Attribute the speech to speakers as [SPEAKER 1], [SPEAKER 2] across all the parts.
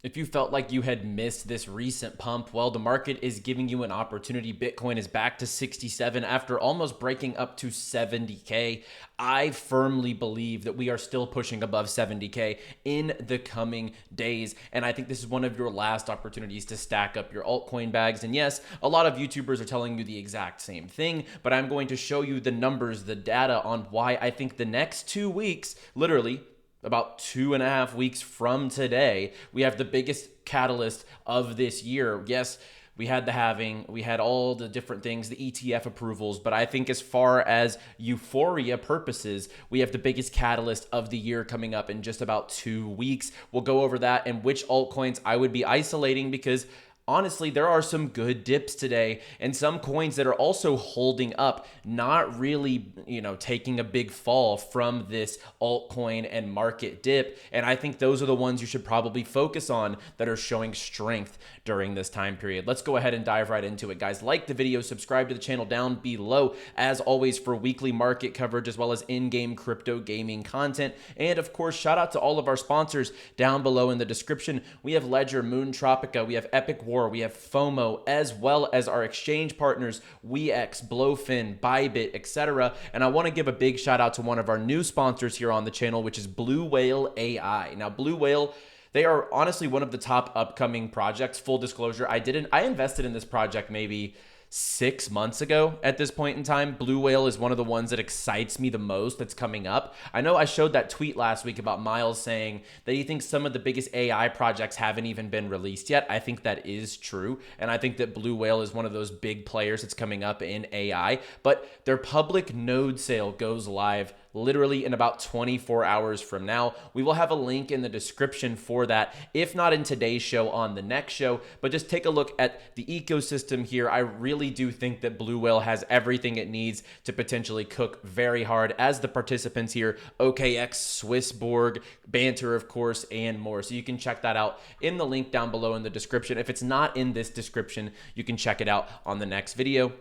[SPEAKER 1] If you felt like you had missed this recent pump, well, the market is giving you an opportunity. Bitcoin is back to 67 after almost breaking up to 70K. I firmly believe that we are still pushing above 70K in the coming days. And I think this is one of your last opportunities to stack up your altcoin bags. And yes, a lot of YouTubers are telling you the exact same thing, but I'm going to show you the numbers, the data on why I think the next 2 weeks, literally about 2.5 weeks from today, we have the biggest catalyst of this year. Yes, we had the halving, we had all the different things, the ETF approvals, but I think as far as euphoria purposes, we have the biggest catalyst of the year coming up in just about 2 weeks. We'll go over that and which altcoins I would be isolating, because honestly, there are some good dips today and some coins that are also holding up, not really, taking a big fall from this altcoin and market dip. And I think those are the ones you should probably focus on that are showing strength during this time period. Let's go ahead and dive right into it, guys. Like the video, subscribe to the channel down below, as always, for weekly market coverage as well as in-game crypto gaming content. And of course, shout out to all of our sponsors down below in the description. We have Ledger, Moon Tropica, we have Epic War, we have FOMO, as well as our exchange partners, 𝗬𝗥𝗬𝗣𝗧𝗢, Blowfin, Bybit, etc. And I want to give a big shout out to one of our new sponsors here on the channel, which is Blue Whale AI. Now, Blue Whale, they are honestly one of the top upcoming projects. Full disclosure, I invested in this project maybe 6 months ago at this point in time. Blue Whale is one of the ones that excites me the most that's coming up. I know I showed that tweet last week about Miles saying that he thinks some of the biggest AI projects haven't even been released yet. I think that is true. And I think that Blue Whale is one of those big players that's coming up in AI. But their public node sale goes live literally in about 24 hours from now. We will have a link in the description for that, if not in today's show, on the next show. But just take a look at the ecosystem here. I really do think that Blue Whale has everything it needs to potentially cook very hard, as the participants here, OKX, Swissborg, Banter, of course, and more. So you can check that out in the link down below in the description. If it's not in this description, you can check it out on the next video.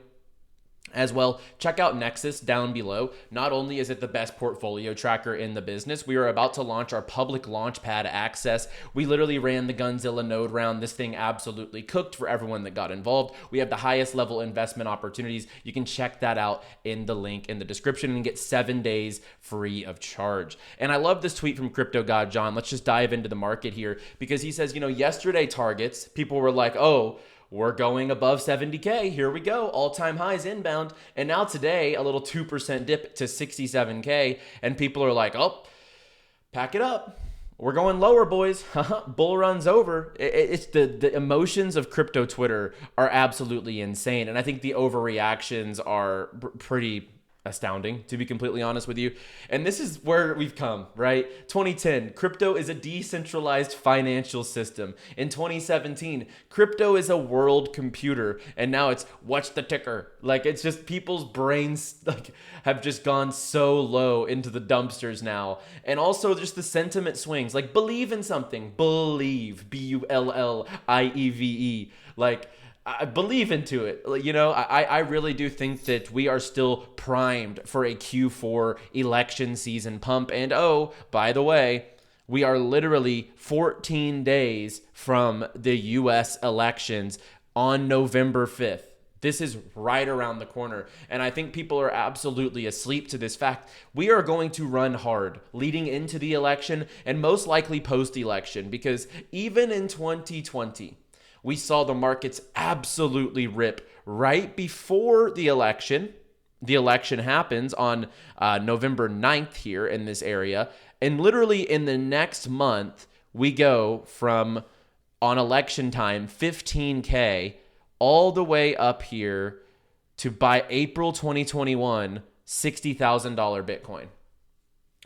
[SPEAKER 1] As well, check out Nexus down below. Not only is it the best portfolio tracker in the business, we are about to launch our public launchpad access. We literally ran the Gunzilla node round. This thing absolutely cooked for everyone that got involved. We have the highest level investment opportunities. You can check that out in the link in the description and get 7 days free of charge. And I love this tweet from Crypto God John. Let's just dive into the market here, because he says, yesterday targets, people were like, oh, we're going above 70K. Here we go. All-time highs inbound. And now today, a little 2% dip to 67K. And people are like, oh, pack it up. We're going lower, boys. Bull run's over. It's the emotions of crypto Twitter are absolutely insane. And I think the overreactions are pretty astounding, to be completely honest with you. And this is where we've come, right? 2010, crypto is a decentralized financial system. In 2017, crypto is a world computer. And now it's, what's the ticker? Like, it's just people's brains have just gone so low into the dumpsters now. And also just the sentiment swings, like believe in something, believe, BULLIEVE, like, I believe into it. I really do think that we are still primed for a Q4 election season pump. And oh, by the way, we are literally 14 days from the US elections on November 5th. This is right around the corner. And I think people are absolutely asleep to this fact. We are going to run hard leading into the election and most likely post-election, because even in 2020, we saw the markets absolutely rip right before the election. The election happens on November 9th here in this area. And literally in the next month, we go from, on election time, 15K all the way up here to, by April 2021, $60,000 Bitcoin.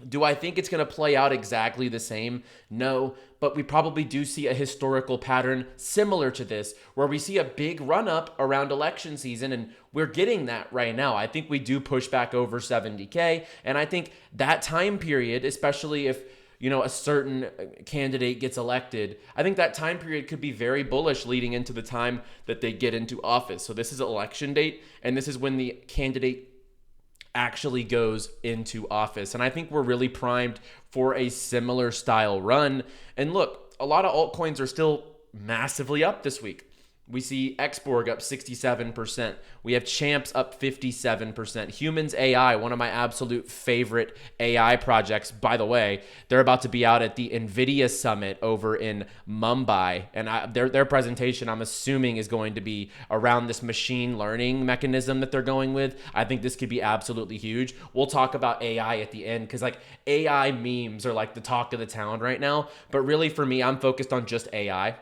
[SPEAKER 1] Do I think it's going to play out exactly the same? No, but we probably do see a historical pattern similar to this, where we see a big run up around election season, and we're getting that right now. I think we do push back over 70K, and I think that time period, especially if a certain candidate gets elected, I think that time period could be very bullish leading into the time that they get into office. So this is election date, and this is when the candidate actually goes into office. And I think we're really primed for a similar style run. And look, a lot of altcoins are still massively up this week. We see 𝗪𝗡𝗠𝗔𝗬𝗓 up 67%. We have Champs up 57%. Humans AI, one of my absolute favorite AI projects. By the way, they're about to be out at the NVIDIA Summit over in Mumbai. And their presentation, I'm assuming, is going to be around this machine learning mechanism that they're going with. I think this could be absolutely huge. We'll talk about AI at the end because like AI memes are like the talk of the town right now. But really for me, I'm focused on just AI.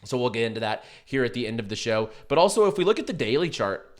[SPEAKER 1] So we'll get into that here at the end of the show. But also, if we look at the daily chart,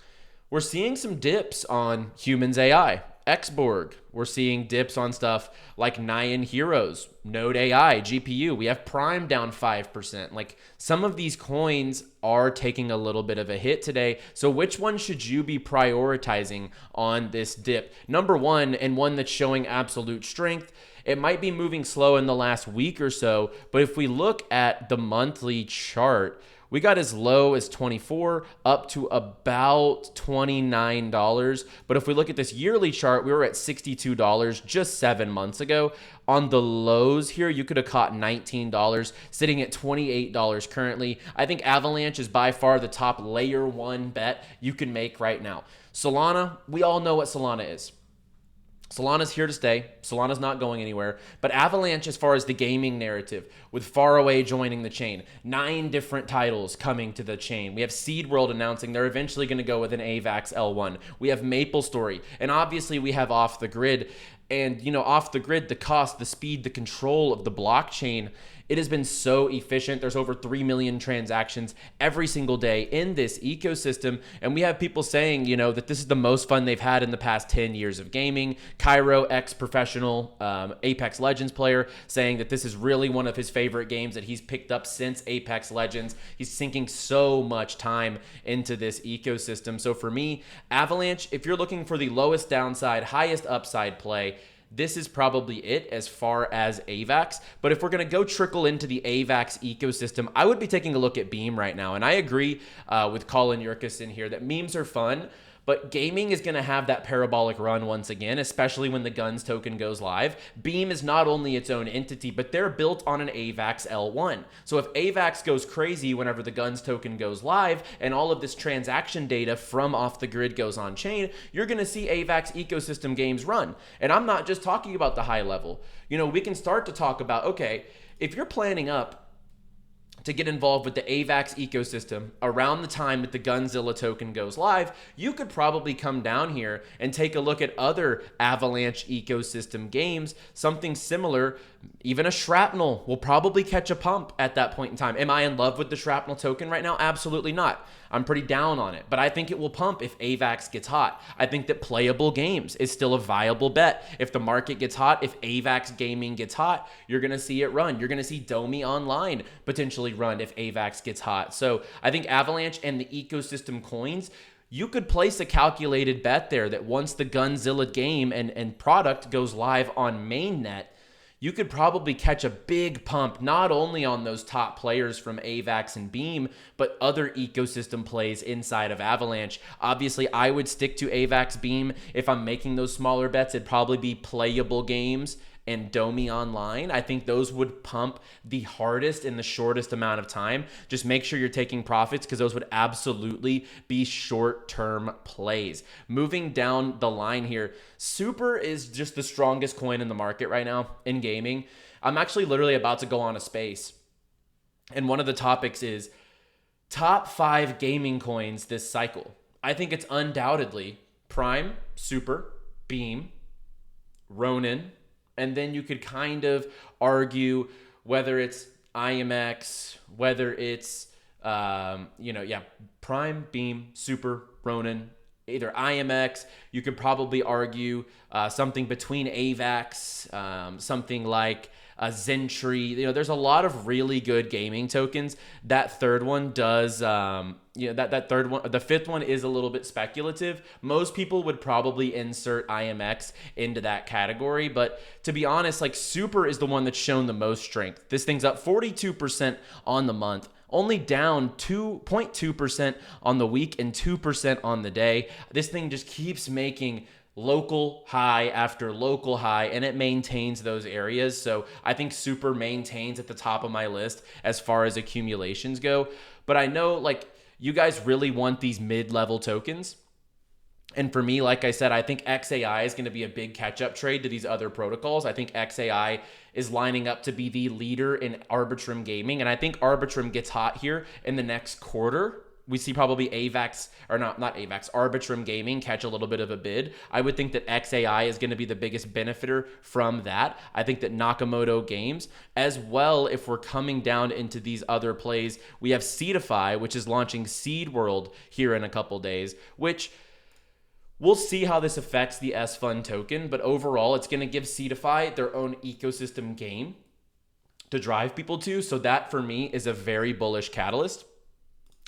[SPEAKER 1] we're seeing some dips on Humans AI, 𝗪𝗡𝗠𝗔𝗬𝗓. We're seeing dips on stuff like Nyan Heroes, Node AI, GPU. We have Prime down 5%. Like some of these coins are taking a little bit of a hit today. So which one should you be prioritizing on this dip? Number one, and one that's showing absolute strength, it might be moving slow in the last week or so, but if we look at the monthly chart, we got as low as 24 up to about $29. But if we look at this yearly chart, we were at $62 just 7 months ago. On the lows here, you could have caught $19, sitting at $28 currently. I think Avalanche is by far the top layer one bet you can make right now. Solana, we all know what Solana is. Solana's here to stay. Solana's not going anywhere. But Avalanche, as far as the gaming narrative, with Faraway joining the chain, 9 different titles coming to the chain. We have Seed World announcing they're eventually going to go with an AVAX L1. We have MapleStory. And obviously we have Off the Grid. And, you know, Off the Grid, the cost, the speed, the control of the blockchain, it has been so efficient. There's over 3 million transactions every single day in this ecosystem. And we have people saying, you know, that this is the most fun they've had in the past 10 years of gaming. 𝗘𝗣𝗜𝗖, ex-professional Apex Legends player, saying that this is really one of his favorite games that he's picked up since Apex Legends. He's sinking so much time into this ecosystem. So for me, Avalanche, if you're looking for the lowest downside, highest upside play, this is probably it as far as AVAX. But if we're going to go trickle into the AVAX ecosystem, I would be taking a look at Beam right now. And I agree with Colin Yurkison here that memes are fun, but gaming is going to have that parabolic run once again, especially when the Guns token goes live. Beam is not only its own entity, but they're built on an AVAX L1. So if AVAX goes crazy whenever the Guns token goes live and all of this transaction data from Off the Grid goes on chain, you're going to see AVAX ecosystem games run. And I'm not just talking about the high level. You know, we can start to talk about, okay, if you're planning up to get involved with the AVAX ecosystem around the time that the Gunzilla token goes live, you could probably come down here and take a look at other Avalanche ecosystem games, something similar. Even a Shrapnel will probably catch a pump at that point in time. Am I in love with the Shrapnel token right now? Absolutely not. I'm pretty down on it, but I think it will pump if AVAX gets hot. I think that Playable Games is still a viable bet. If the market gets hot, if AVAX gaming gets hot, you're going to see it run. You're going to see 𝗏𝗲 Online potentially run if AVAX gets hot. So I think Avalanche and the ecosystem coins, you could place a calculated bet there that once the Gunzilla game and product goes live on mainnet, you could probably catch a big pump, not only on those top players from AVAX and Beam, but other ecosystem plays inside of Avalanche. Obviously, I would stick to AVAX Beam. If I'm making those smaller bets, it'd probably be Playable Games and 𝗏𝗲 Online. I think those would pump the hardest in the shortest amount of time. Just make sure you're taking profits because those would absolutely be short-term plays. Moving down the line here, Super is just the strongest coin in the market right now in gaming. I'm actually literally about to go on a space. And one of the topics is top 5 gaming coins this cycle. I think it's undoubtedly Prime, Super, Beam, Ronin, and then you could kind of argue whether it's IMX, whether it's, Prime, Beam, Super, Ronin, either IMX. You could probably argue something between AVAX, something like Zentree. You know, there's a lot of really good gaming tokens. That third one does, that third one, the fifth one is a little bit speculative. Most people would probably insert IMX into that category, but to be honest, like Super is the one that's shown the most strength. This thing's up 42% on the month, only down 2.2% on the week and 2% on the day. This thing just keeps making local high after local high, and it maintains those areas. So I think Super maintains at the top of my list as far as accumulations go. But I know like you guys really want these mid-level tokens. And for me, like I said, I think 𝗖𝗢𝗖𝗓 is going to be a big catch-up trade to these other protocols. I think 𝗖𝗢𝗖 is lining up to be the leader in Arbitrum gaming. And I think Arbitrum gets hot here in the next quarter. We see probably AVAX, or not AVAX, Arbitrum Gaming catch a little bit of a bid. I would think that 𝗖𝗢𝗖 is going to be the biggest benefiter from that. I think that Nakamoto Games, as well, if we're coming down into these other plays, we have 𝗓𝗡𝗡, which is launching Seed World here in a couple days, which we'll see how this affects the S-Fund token, but overall, it's going to give 𝗓𝗡𝗡 their own ecosystem game to drive people to. So that, for me, is a very bullish catalyst,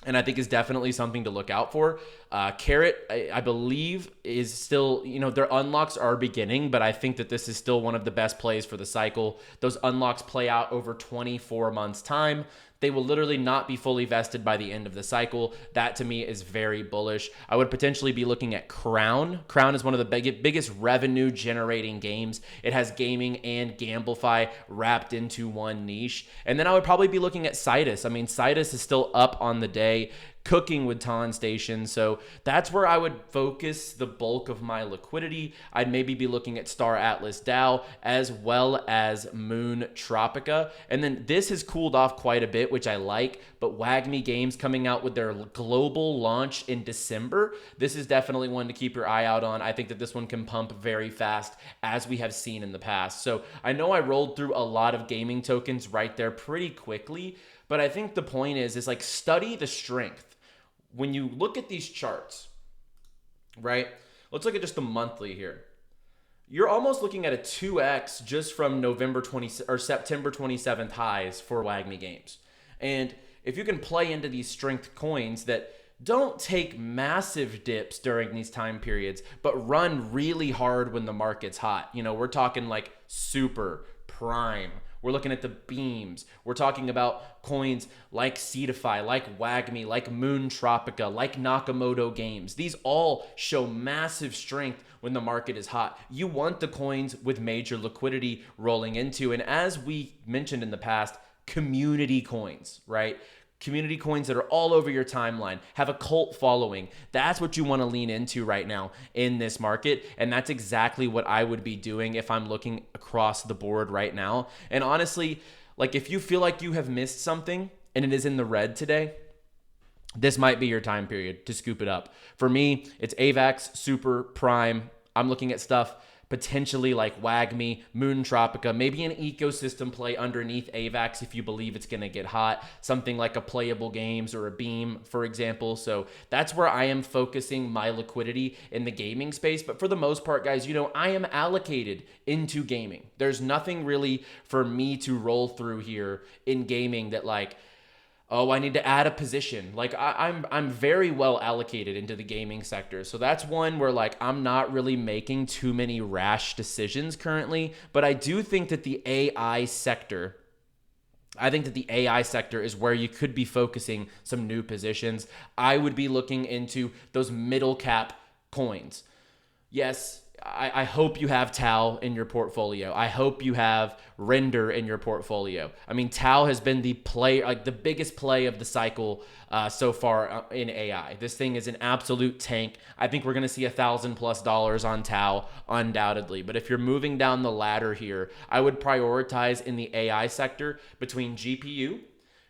[SPEAKER 1] and I think is definitely something to look out for. 𝗘𝗟𝗘, I believe, is still, their unlocks are beginning, but I think that this is still one of the best plays for the cycle. Those unlocks play out over 24 months' time. They will literally not be fully vested by the end of the cycle. That, to me, is very bullish. I would potentially be looking at Crown. Crown is one of the biggest revenue-generating games. It has gaming and GambleFi wrapped into one niche. And then I would probably be looking at Citus. I mean, Citus is still up on the day, cooking with Ton Station. So that's where I would focus the bulk of my liquidity. I'd maybe be looking at Star Atlas DAO as well as Moon Tropica. And then this has cooled off quite a bit, which I like, but WAGMI Games coming out with their global launch in December. This is definitely one to keep your eye out on. I think that this one can pump very fast, as we have seen in the past. So I know I rolled through a lot of gaming tokens right there pretty quickly, but I think the point is like study the strength. When you look at these charts, right? Let's look at just the monthly here. You're almost looking at a 2x just from September 27th highs for WAGMI Games. And if you can play into these strength coins that don't take massive dips during these time periods, but run really hard when the market's hot. We're talking like Super, Prime. We're looking at the beams. We're talking about coins like 𝗓𝗡𝗡𝗖, like WAGMI, like Moon Tropica, like Nakamoto Games. These all show massive strength when the market is hot. You want the coins with major liquidity rolling into. And as we mentioned in the past, community coins, right? Community coins that are all over your timeline, have a cult following. That's what you want to lean into right now in this market. And that's exactly what I would be doing if I'm looking across the board right now. And honestly, like if you feel like you have missed something and it is in the red today, this might be your time period to scoop it up. For me, it's AVAX, Super, Prime. I'm looking at stuff potentially like WAGMI, Moon Tropica, maybe an ecosystem play underneath AVAX if you believe it's going to get hot, something like a Playable Games or a Beam, for example. So that's where I am focusing my liquidity in the gaming space. But for the most part, guys, I am allocated into gaming. There's nothing really for me to roll through here in gaming that like, oh, I need to add a position. Like I'm very well allocated into the gaming sector. So that's one where like I'm not really making too many rash decisions currently, but I do think that the AI sector is where you could be focusing some new positions. I would be looking into those middle cap coins. Yes, I hope you have 𝗬 in your portfolio. I hope you have Render in your portfolio. I mean, 𝗬 has been the biggest play of the cycle so far in AI. This thing is an absolute tank. I think we're going to see $1,000+ on 𝗬 undoubtedly. But if you're moving down the ladder here, I would prioritize in the AI sector between GPU,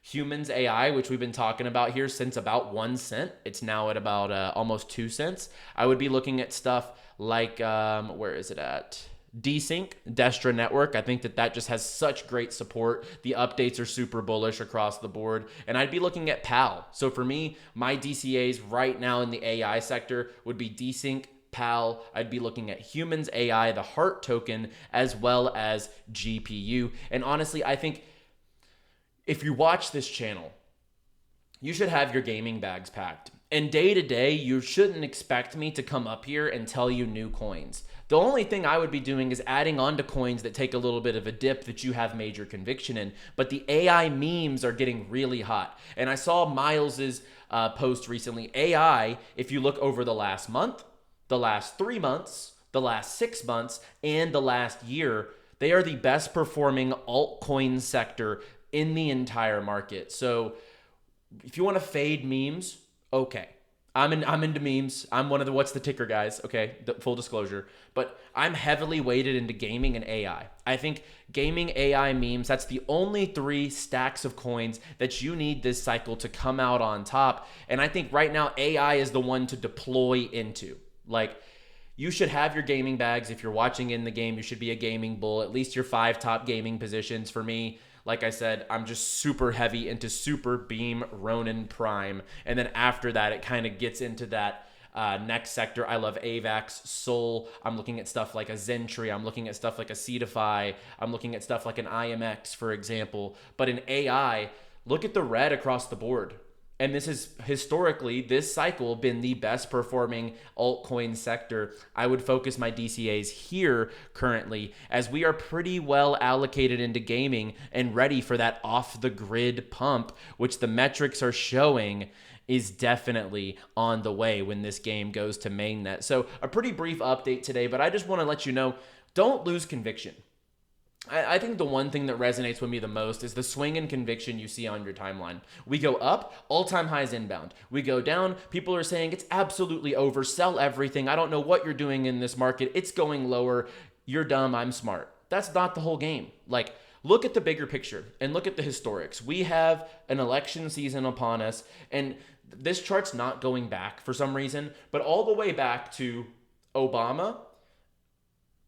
[SPEAKER 1] Humans AI, which we've been talking about here since about 1 cent. It's now at about almost 2 cents. I would be looking at stuff like, where is it at? Desync, Destra Network. I think that just has such great support. The updates are super bullish across the board. And I'd be looking at PAL. So for me, my DCAs right now in the AI sector would be Desync, PAL. I'd be looking at Humans AI, the Heart token, as well as GPU. And honestly, I think if you watch this channel, you should have your gaming bags packed. And day to day, you shouldn't expect me to come up here and tell you new coins. The only thing I would be doing is adding on to coins that take a little bit of a dip that you have major conviction in. But the AI memes are getting really hot. And I saw Miles's post recently. AI, if you look over the last month, the last 3 months, the last 6 months, and the last year, they are the best performing altcoin sector in the entire market. So if you want to fade memes, okay. I'm into memes. I'm one of the what's the ticker guys, okay? Full disclosure. But I'm heavily weighted into gaming and AI. I think gaming, AI, memes, that's the only 3 stacks of coins that you need this cycle to come out on top. And I think right now AI is the one to deploy into. Like, you should have your gaming bags. If you're watching in the game, you should be a gaming bull, at least your 5 top gaming positions. For me, like I said, I'm just super heavy into Super Beam, Ronin Prime. And then after that, it kind of gets into that next sector. I love AVAX, Sol. I'm looking at stuff like a Zentree. I'm looking at stuff like a 𝗖𝗎𝗓. I'm looking at stuff like an IMX, for example. But in AI, look at the red across the board. And this has historically, this cycle, been the best performing altcoin sector. I would focus my DCAs here currently, as we are pretty well allocated into gaming and ready for that off the grid pump, which the metrics are showing is definitely on the way when this game goes to mainnet. So a pretty brief update today, but I just want to let you know, don't lose conviction. I think the one thing that resonates with me the most is the swing in conviction you see on your timeline. We go up, all-time highs inbound. We go down, people are saying it's absolutely over, sell everything. I don't know what you're doing in this market. It's going lower. You're dumb, I'm smart. That's not the whole game. Like, look at the bigger picture and look at the historics. We have an election season upon us, and this chart's not going back for some reason, but all the way back to Obama,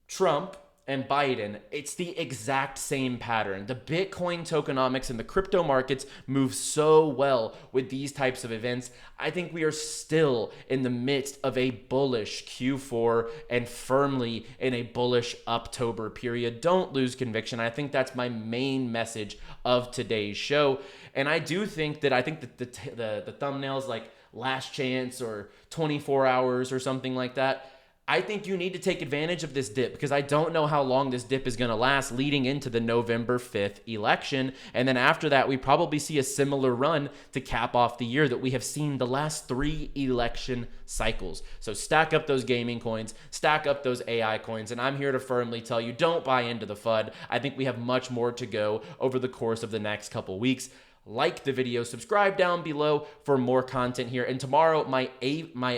[SPEAKER 1] Trump, and Biden, it's the exact same pattern. The Bitcoin tokenomics and the crypto markets move so well with these types of events. I think we are still in the midst of a bullish Q4 and firmly in a bullish October period. Don't lose conviction. I think that's my main message of today's show. And I do think that the thumbnails like last chance or 24 hours or something like that, I think you need to take advantage of this dip, because I don't know how long this dip is going to last leading into the November 5th election. And then after that, we probably see a similar run to cap off the year that we have seen the last 3 election cycles. So stack up those gaming coins, stack up those AI coins, and I'm here to firmly tell you, don't buy into the FUD. I think we have much more to go over the course of the next couple weeks. Like the video, subscribe down below for more content here. And tomorrow, my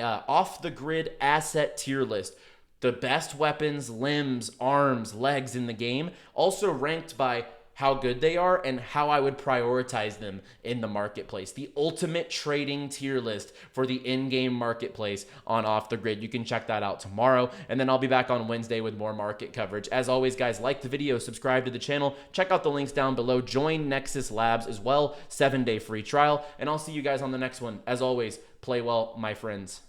[SPEAKER 1] off the grid asset tier list, the best weapons, limbs, arms, legs in the game, also ranked by how good they are and how I would prioritize them in the marketplace. The ultimate trading tier list for the in-game marketplace on Off the Grid. You can check that out tomorrow, and then I'll be back on Wednesday with more market coverage. As always, guys, like the video, subscribe to the channel, check out the links down below, join Nexus Labs as well, 7-day free trial, and I'll see you guys on the next one. As always, play well, my friends.